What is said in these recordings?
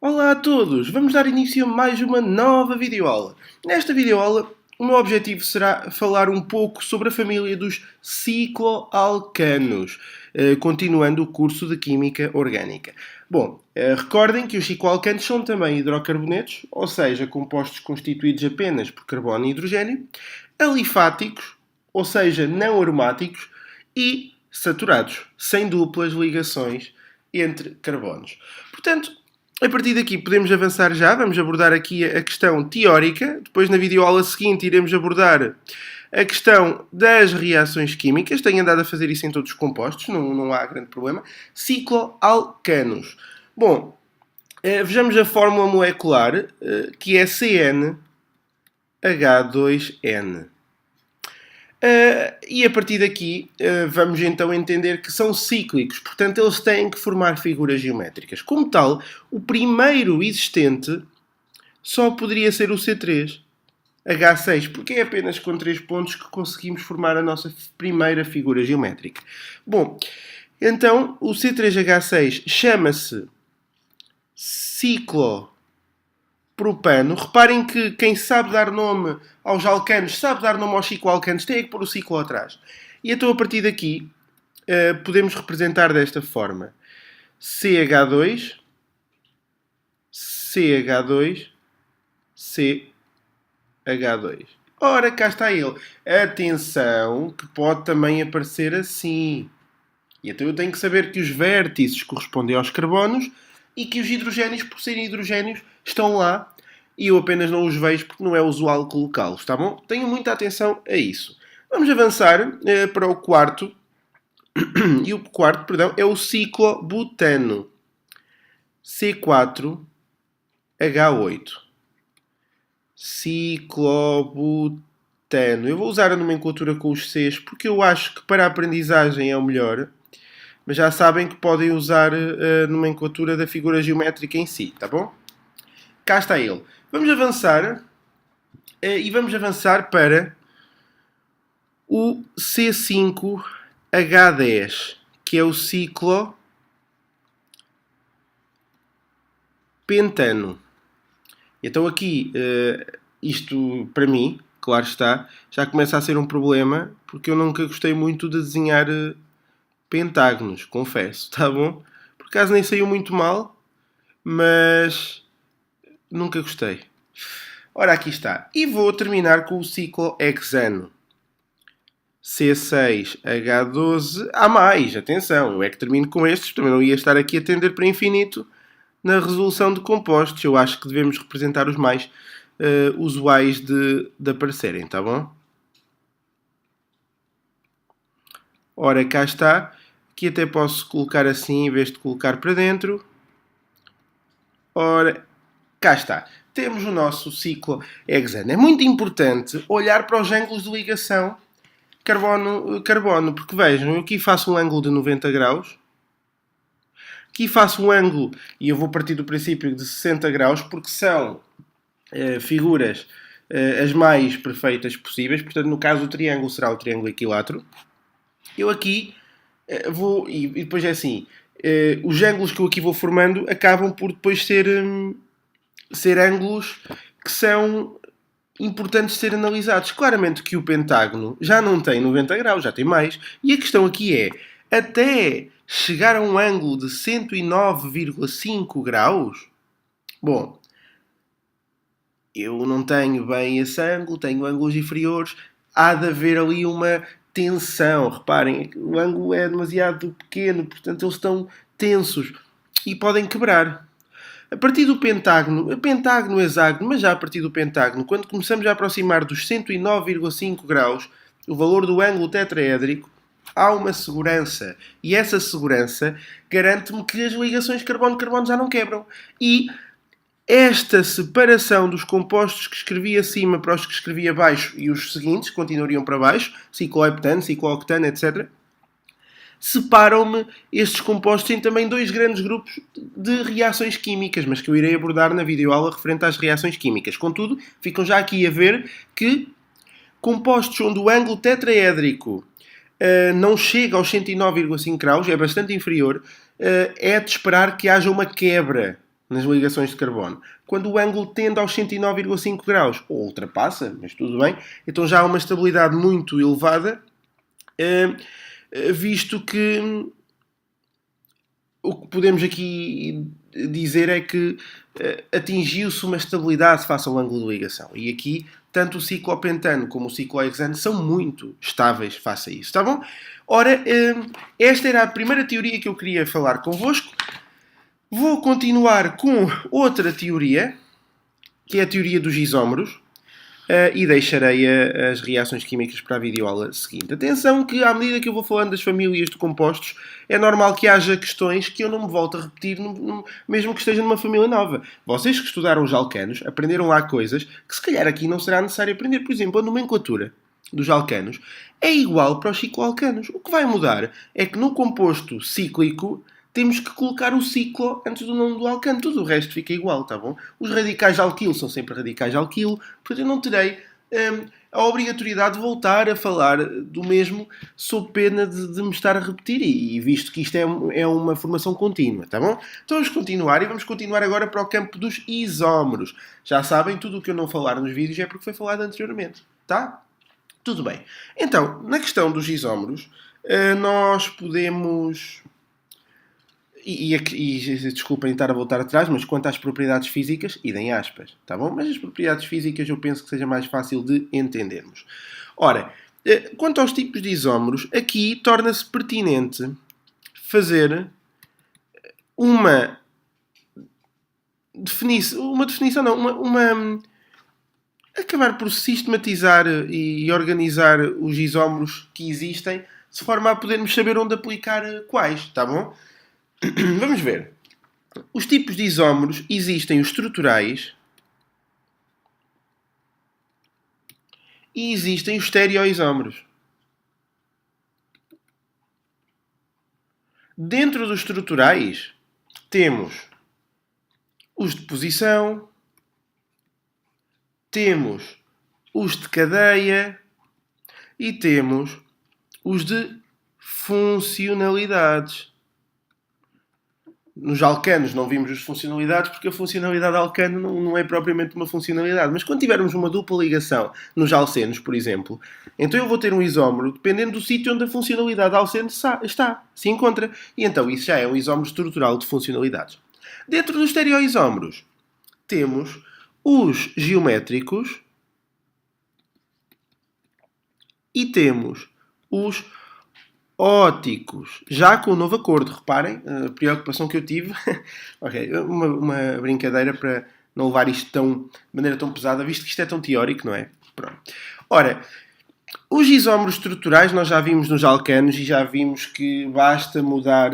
Olá a todos! Vamos dar início a mais uma nova videoaula. Nesta videoaula, o meu objetivo será falar um pouco sobre a família dos cicloalcanos, continuando o curso de Química Orgânica. Bom, recordem que os cicloalcanos são também hidrocarbonetos, ou seja, compostos constituídos apenas por carbono e hidrogênio, alifáticos, ou seja, não aromáticos, e saturados, sem duplas ligações entre carbonos. Portanto, a partir daqui podemos avançar já, vamos abordar aqui a questão teórica, depois na videoaula seguinte iremos abordar a questão das reações químicas, tenho andado a fazer isso em todos os compostos, não há grande problema. Cicloalcanos. Bom, vejamos a fórmula molecular, que é CnH2n. E a partir daqui vamos então entender que são cíclicos, portanto eles têm que formar figuras geométricas. Como tal, o primeiro existente só poderia ser o C3, H6, porque é apenas com 3 pontos que conseguimos formar a nossa primeira figura geométrica. Bom, então o C3H6 chama-se ciclopropano. Reparem que quem sabe dar nome aos alcanos sabe dar nome aos cicloalcanos, tem que pôr o ciclo atrás. E então a partir daqui podemos representar desta forma: CH2, CH2, CH2. Ora, cá está ele. Atenção, que pode também aparecer assim. E então eu tenho que saber que os vértices correspondem aos carbonos e que os hidrogénios, por serem hidrogénios, estão lá e eu apenas não os vejo porque não é usual colocá-los, tá bom? Tenham muita atenção a isso. Vamos avançar para o quarto. E o quarto, perdão, é o ciclobutano. C4H8. Ciclobutano. Eu vou usar a nomenclatura com os Cs porque eu acho que para a aprendizagem é o melhor. Mas já sabem que podem usar a nomenclatura da figura geométrica em si, tá bom? Cá está ele. Vamos avançar e vamos avançar para o C5H10, que é o ciclo pentano. Então aqui, isto para mim, claro está, já começa a ser um problema, porque eu nunca gostei muito de desenhar pentágonos, confesso, tá bom? Por acaso nem saiu muito mal, mas nunca gostei. Ora, aqui está. E vou terminar com o ciclo hexano. C6H12. Há mais, atenção, eu é que termino com estes, também não ia estar aqui a tender para infinito na resolução de compostos. Eu acho que devemos representar os mais usuais de aparecerem, tá bom? Ora, cá está. Aqui até posso colocar assim em vez de colocar para dentro. Ora, cá está. Temos o nosso ciclo hexano. É muito importante olhar para os ângulos de ligação carbono, porque vejam, eu aqui faço um ângulo de 90 graus, aqui faço um ângulo, e eu vou partir do princípio de 60 graus, porque são figuras as mais perfeitas possíveis, portanto no caso o triângulo será o triângulo equilátero. Eu aqui vou, e depois é assim, os ângulos que eu aqui vou formando acabam por depois ser ângulos que são importantes de ser analisados. Claramente que o pentágono já não tem 90 graus, já tem mais. E a questão aqui é, até chegar a um ângulo de 109,5 graus, bom, eu não tenho bem esse ângulo, tenho ângulos inferiores, há de haver ali uma tensão. Reparem, o ângulo é demasiado pequeno, portanto eles estão tensos e podem quebrar. A partir do pentágono hexágono, mas já a partir do pentágono, quando começamos a aproximar dos 109,5 graus, o valor do ângulo tetraédrico, há uma segurança. E essa segurança garante-me que as ligações carbono-carbono já não quebram. E esta separação dos compostos que escrevi acima para os que escrevi abaixo e os seguintes continuariam para baixo, cicloheptano, ciclooctano, etc., separam-me estes compostos em também dois grandes grupos de reações químicas, mas que eu irei abordar na videoaula referente às reações químicas. Contudo, ficam já aqui a ver que compostos onde o ângulo tetraédrico não chega aos 109,5 graus, é bastante inferior, é de esperar que haja uma quebra nas ligações de carbono. Quando o ângulo tende aos 109,5 graus, ou ultrapassa, mas tudo bem, então já há uma estabilidade muito elevada, visto que o que podemos aqui dizer é que atingiu-se uma estabilidade face ao ângulo de ligação. E aqui, tanto o ciclopentano como o ciclohexano são muito estáveis face a isso, está bom? Ora, esta era a primeira teoria que eu queria falar convosco. Vou continuar com outra teoria, que é a teoria dos isómeros, e deixarei as reações químicas para a videoaula seguinte. Atenção que, à medida que eu vou falando das famílias de compostos, é normal que haja questões que eu não me volto a repetir, mesmo que esteja numa família nova. Vocês que estudaram os alcanos, aprenderam lá coisas que se calhar aqui não será necessário aprender. Por exemplo, a nomenclatura dos alcanos é igual para os cicloalcanos. O que vai mudar é que no composto cíclico temos que colocar o ciclo antes do nome do alcano. Tudo o resto fica igual, tá bom? Os radicais de alquilo são sempre radicais de alquilo, portanto eu não terei a obrigatoriedade de voltar a falar do mesmo sob pena de me estar a repetir, e visto que isto é uma formação contínua, tá bom? Então vamos continuar, e vamos continuar agora para o campo dos isómeros. Já sabem, tudo o que eu não falar nos vídeos é porque foi falado anteriormente, tá? Tudo bem. Então, na questão dos isómeros, nós podemos... desculpem estar a voltar atrás, mas quanto às propriedades físicas, idem aspas, tá bom? Mas as propriedades físicas eu penso que seja mais fácil de entendermos. Ora, quanto aos tipos de isómeros, aqui torna-se pertinente fazer uma definição, não, acabar por sistematizar e organizar os isómeros que existem, de forma a podermos saber onde aplicar quais, tá bom? Vamos ver. Os tipos de isómeros existem os estruturais e existem os estereoisómeros. Dentro dos estruturais temos os de posição, temos os de cadeia e temos os de funcionalidades. Nos alcanos não vimos as funcionalidades porque a funcionalidade alcano não é propriamente uma funcionalidade. Mas quando tivermos uma dupla ligação nos alcenos, por exemplo, então eu vou ter um isómero dependendo do sítio onde a funcionalidade alceno se encontra. E então isso já é um isómero estrutural de funcionalidades. Dentro dos estereoisómeros temos os geométricos e temos os óticos, já com o novo acordo. Reparem, a preocupação que eu tive. Ok, uma brincadeira para não levar isto de maneira tão pesada, visto que isto é tão teórico, não é? Pronto. Ora, os isómeros estruturais nós já vimos nos alcanos e já vimos que basta mudar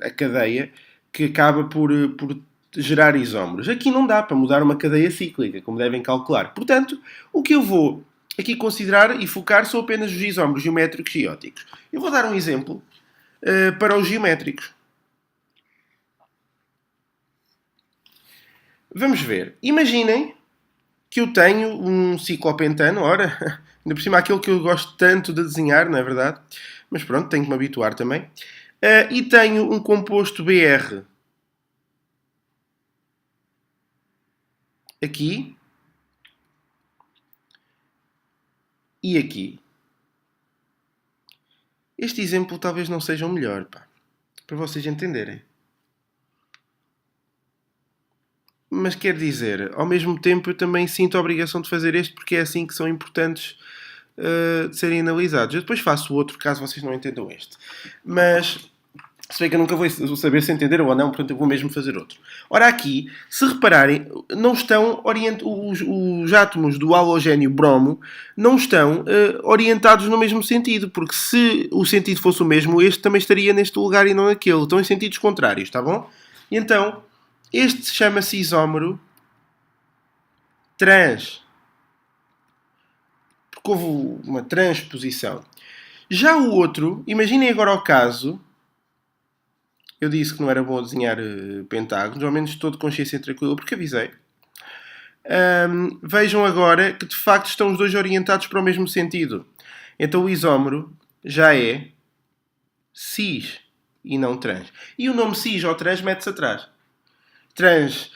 a cadeia que acaba por gerar isómeros. Aqui não dá para mudar uma cadeia cíclica, como devem calcular. Portanto, o que eu vou aqui considerar e focar são apenas os isómeros geométricos e óticos. Eu vou dar um exemplo para os geométricos. Vamos ver. Imaginem que eu tenho um ciclopentano, ora, ainda por cima aquele que eu gosto tanto de desenhar, não é verdade? Mas pronto, tenho que me habituar também. E tenho um composto BR aqui e aqui. Este exemplo talvez não seja o melhor, pá, para vocês entenderem. Mas quer dizer, ao mesmo tempo eu também sinto a obrigação de fazer este porque é assim que são importantes de serem analisados. Eu depois faço outro caso vocês não entendam este. Mas se bem que eu nunca vou saber se entenderam ou não, portanto eu vou mesmo fazer outro. Ora, aqui, se repararem, não estão os átomos do halogénio bromo não estão orientados no mesmo sentido, porque se o sentido fosse o mesmo, este também estaria neste lugar e não naquele. Estão em sentidos contrários, está bom? E então, este chama-se isómero trans, porque houve uma transposição. Já o outro, imaginem agora o caso. Eu disse que não era bom desenhar pentágonos, ao menos estou de consciência tranquila, porque avisei. Vejam agora que de facto estão os dois orientados para o mesmo sentido. Então o isómero já é cis e não trans. E o nome cis ou trans mete-se atrás. trans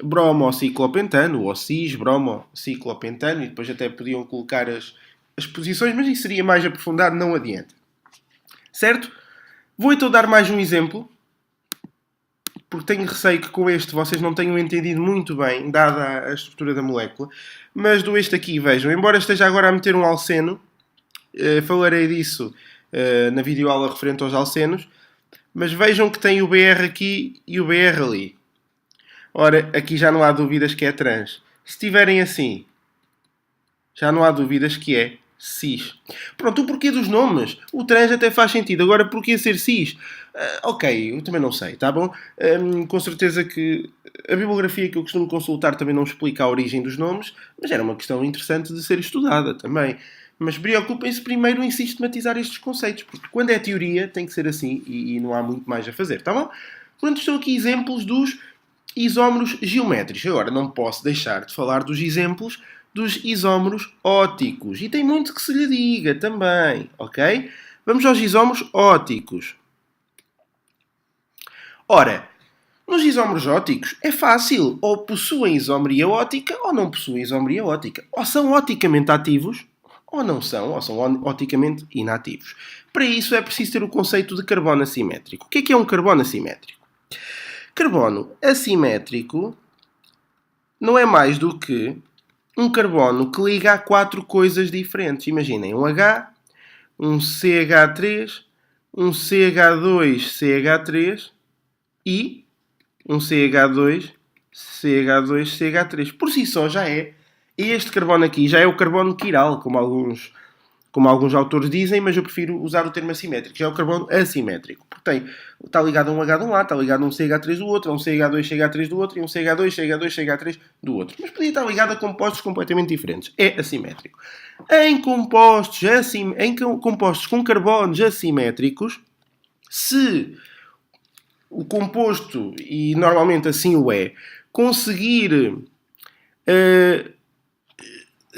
bromociclopentano, ou cis bromociclopentano, e depois até podiam colocar as posições, mas isso seria mais aprofundado, não adianta. Certo? Vou então dar mais um exemplo, porque tenho receio que com este vocês não tenham entendido muito bem, dada a estrutura da molécula, mas do este aqui, vejam, embora esteja agora a meter um alceno, falarei disso na videoaula referente aos alcenos, mas vejam que tem o BR aqui e o BR ali. Ora, aqui já não há dúvidas que é trans. Se tiverem assim, já não há dúvidas que é cis. Pronto, o porquê dos nomes? O trans até faz sentido. Agora, porquê ser cis? Ok, eu também não sei, tá bom? Com certeza que a bibliografia que eu costumo consultar também não explica a origem dos nomes, mas era uma questão interessante de ser estudada também. Mas preocupem-se primeiro em sistematizar estes conceitos, porque quando é teoria tem que ser assim e não há muito mais a fazer, tá bom? Portanto, estão aqui exemplos dos isómeros geométricos. Agora, não posso deixar de falar dos exemplos dos isómeros ópticos. E tem muito que se lhe diga também, ok? Vamos aos isómeros ópticos. Ora, nos isómeros ópticos é fácil. Ou possuem isomeria óptica ou não possuem isomeria óptica. Ou são oticamente ativos ou não são, ou são oticamente inativos. Para isso é preciso ter o conceito de carbono assimétrico. O que é um carbono assimétrico? Carbono assimétrico não é mais do que um carbono que liga a 4 coisas diferentes. Imaginem, um H, um CH3, um CH2CH3 e um CH2, CH2, CH3. Por si só já é. Este carbono aqui já é o carbono quiral, como alguns autores dizem, mas eu prefiro usar o termo assimétrico. Já é o carbono assimétrico. Porque está ligado a um H de um lado, está ligado a um CH3 do outro, a um CH2CH3 do outro e um CH2CH2CH3 do outro. Mas podia estar ligado a compostos completamente diferentes. É assimétrico. Em compostos com carbonos assimétricos, se o composto, e normalmente assim o é, conseguir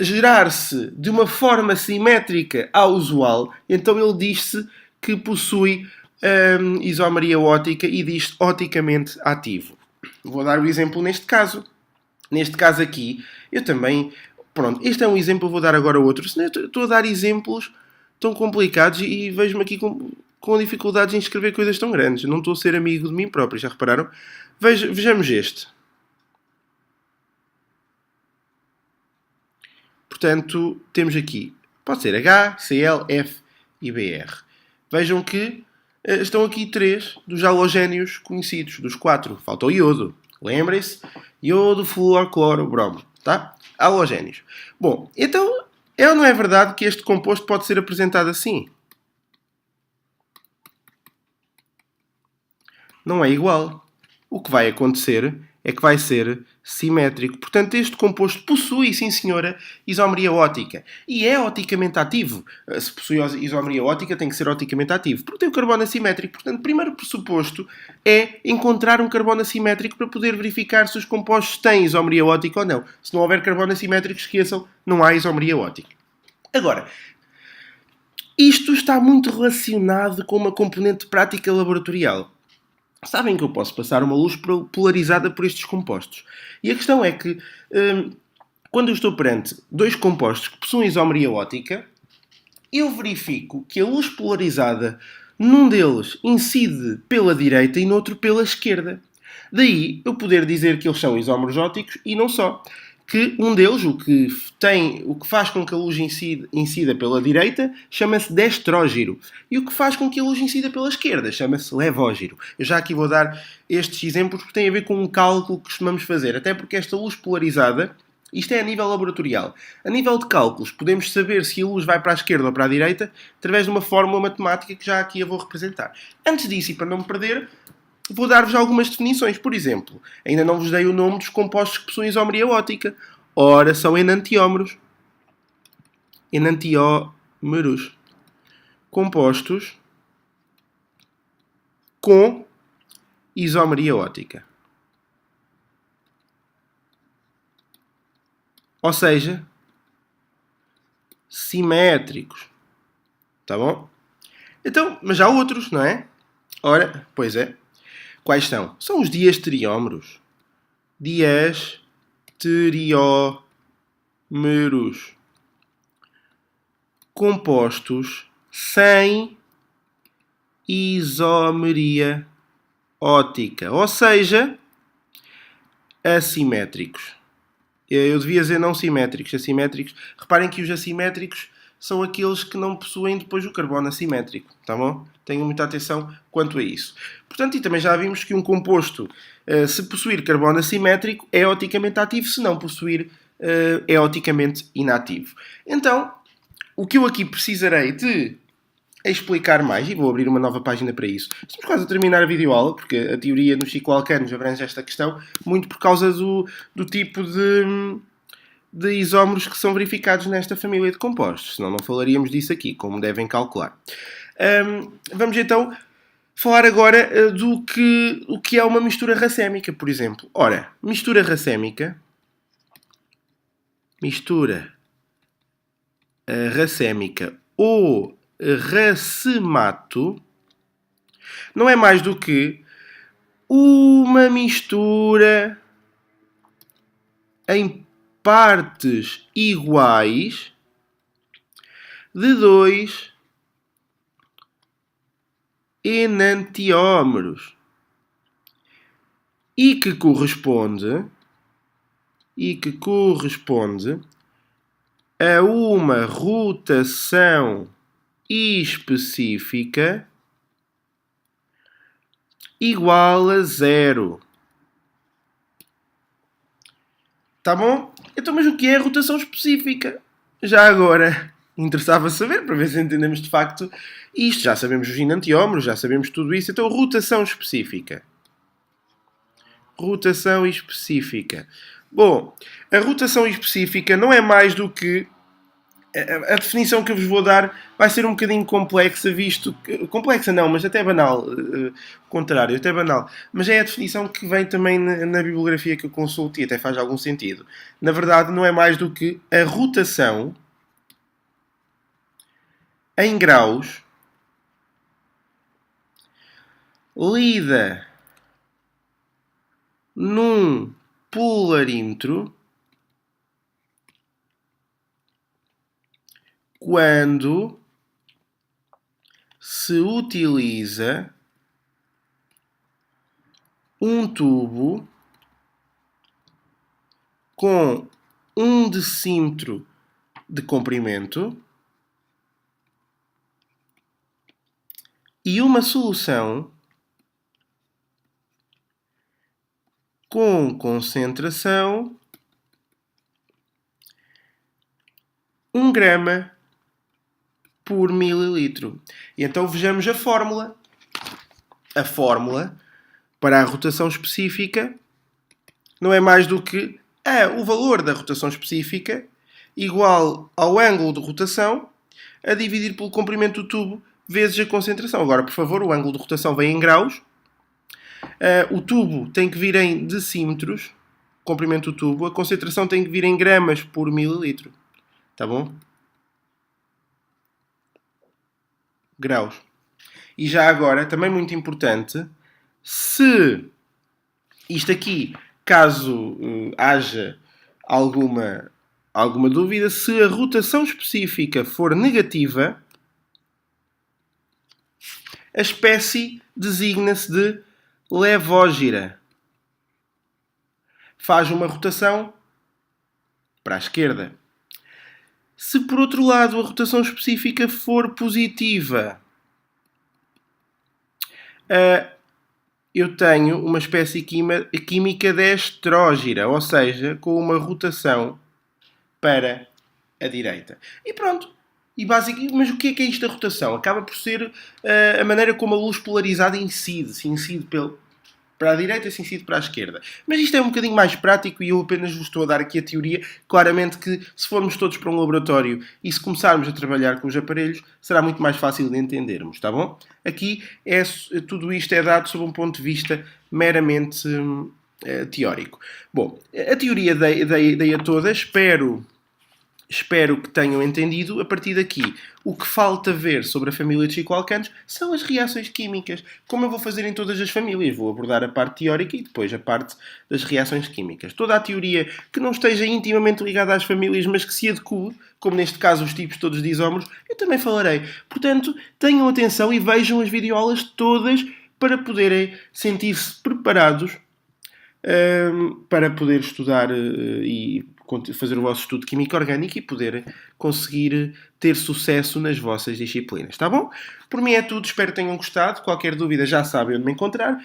gerar-se de uma forma simétrica à usual, então ele diz-se que possui isomeria óptica e diz-se oticamente ativo. Vou dar o exemplo neste caso. Neste caso aqui, eu também... Pronto, este é um exemplo, vou dar agora outro. Senão eu estou a dar exemplos tão complicados e vejo-me aqui com dificuldades em escrever coisas tão grandes. Não estou a ser amigo de mim próprio, já repararam? Vejamos este. Portanto, temos aqui, pode ser H, Cl, F e Br. Vejam que estão aqui 3 dos halogénios conhecidos, dos 4. Falta o iodo. Lembrem-se, iodo, flúor, cloro, bromo. Tá? Halogénios. Bom, então, é ou não é verdade que este composto pode ser apresentado assim? Não é igual. O que vai acontecer é que vai ser simétrico. Portanto, este composto possui, sim senhora, isomeria óptica. E é oticamente ativo. Se possui isomeria óptica, tem que ser oticamente ativo. Porque tem o carbono assimétrico. Portanto, o primeiro pressuposto é encontrar um carbono assimétrico para poder verificar se os compostos têm isomeria óptica ou não. Se não houver carbono assimétrico, esqueçam, não há isomeria óptica. Agora, isto está muito relacionado com uma componente prática laboratorial. Sabem que eu posso passar uma luz polarizada por estes compostos. E a questão é que, quando eu estou perante dois compostos que possuem isomeria óptica, eu verifico que a luz polarizada num deles incide pela direita e no outro pela esquerda. Daí eu poder dizer que eles são isómeros ópticos e não só. Que um deles, o que faz com que a luz incida pela direita, chama-se destrógiro. E o que faz com que a luz incida pela esquerda, chama-se levógiro. Eu já aqui vou dar estes exemplos porque têm a ver com um cálculo que costumamos fazer. Até porque esta luz polarizada, isto é a nível laboratorial. A nível de cálculos, podemos saber se a luz vai para a esquerda ou para a direita através de uma fórmula matemática que já aqui eu vou representar. Antes disso, e para não me perder, vou dar-vos algumas definições. Por exemplo, ainda não vos dei o nome dos compostos que possuem isomeria óptica. Ora, são enantiómeros. Enantiómeros. Compostos com isomeria óptica. Ou seja, simétricos. Tá bom? Então, mas há outros, não é? Ora, pois é. Quais são? São os diasteriómeros. Diasteriómeros. Compostos sem isomeria óptica, ou seja, assimétricos. Eu devia dizer não simétricos, assimétricos. Reparem que os assimétricos são aqueles que não possuem depois o carbono assimétrico, tá bom? Tenham muita atenção quanto a isso. Portanto, e também já vimos que um composto, se possuir carbono assimétrico, é oticamente ativo, se não possuir, é oticamente inativo. Então, o que eu aqui precisarei de explicar mais, e vou abrir uma nova página para isso. Estamos quase a terminar a videoaula, porque a teoria nos cicloalcanos abrange esta questão, muito por causa do tipo de isómeros que são verificados nesta família de compostos. Senão não falaríamos disso aqui, como devem calcular. Vamos então falar agora do que é uma mistura racémica, por exemplo. Ora, mistura racémica ou racemato não é mais do que uma mistura em partes iguais de dois enantiómeros e que corresponde a uma rotação específica igual a 0. Tá bom? Então, mas o que é a rotação específica? Já agora, interessava saber, para ver se entendemos de facto isto. Já sabemos os enantiómeros, já sabemos tudo isso. Então, rotação específica. Rotação específica. Bom, a rotação específica não é mais do que... A definição que eu vos vou dar vai ser um bocadinho complexa, visto... Complexa não, mas até banal. Contrário, até banal. Mas é a definição que vem também na bibliografia que eu consulto e até faz algum sentido. Na verdade, não é mais do que a rotação em graus lida num polarímetro quando se utiliza um tubo com 1 decímetro de comprimento e uma solução com concentração 1 grama por mililitro. E então vejamos a fórmula. A fórmula para a rotação específica não é mais do que o valor da rotação específica igual ao ângulo de rotação a dividir pelo comprimento do tubo vezes a concentração. Agora, por favor, o ângulo de rotação vem em graus. O tubo tem que vir em decímetros, comprimento do tubo. A concentração tem que vir em gramas por mililitro. Tá bom? Graus. E já agora, também muito importante, se isto aqui, caso haja alguma dúvida, se a rotação específica for negativa, a espécie designa-se de levógira. Faz uma rotação para a esquerda. Se, por outro lado, a rotação específica for positiva, eu tenho uma espécie química de estrógira, ou seja, com uma rotação para a direita. E pronto. Mas o que é isto da rotação? Acaba por ser a maneira como a luz polarizada incide. Se incide para a direita, se incide para a esquerda. Mas isto é um bocadinho mais prático e eu apenas vos estou a dar aqui a teoria. Claramente que se formos todos para um laboratório e se começarmos a trabalhar com os aparelhos, será muito mais fácil de entendermos, está bom? Aqui tudo isto é dado sob um ponto de vista meramente teórico. Bom, a teoria dei a toda. Espero Espero que tenham entendido. A partir daqui, o que falta ver sobre a família de Chico Alcanos são as reações químicas, como eu vou fazer em todas as famílias. Vou abordar a parte teórica e depois a parte das reações químicas. Toda a teoria que não esteja intimamente ligada às famílias, mas que se adeque, como neste caso os tipos todos de isómeros, eu também falarei. Portanto, tenham atenção e vejam as videoaulas todas para poderem sentir-se preparados para poder estudar e fazer o vosso estudo de Química Orgânica e poder conseguir ter sucesso nas vossas disciplinas, tá bom? Por mim é tudo, espero que tenham gostado. Qualquer dúvida já sabem onde me encontrar.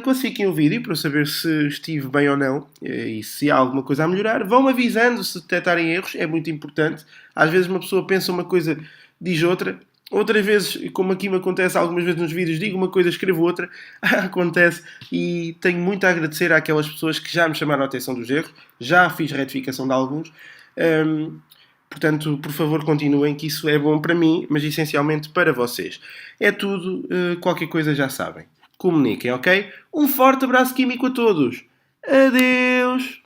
Classifiquem o vídeo para saber se estive bem ou não e se há alguma coisa a melhorar. Vão avisando se detectarem erros, é muito importante. Às vezes uma pessoa pensa uma coisa, diz outra. Outras vezes, como aqui me acontece algumas vezes nos vídeos, digo uma coisa, escrevo outra, acontece, e tenho muito a agradecer àquelas pessoas que já me chamaram a atenção dos erros, já fiz retificação de alguns, portanto, por favor continuem, que isso é bom para mim, mas essencialmente para vocês. É tudo, qualquer coisa já sabem. Comuniquem, ok? Um forte abraço químico a todos. Adeus!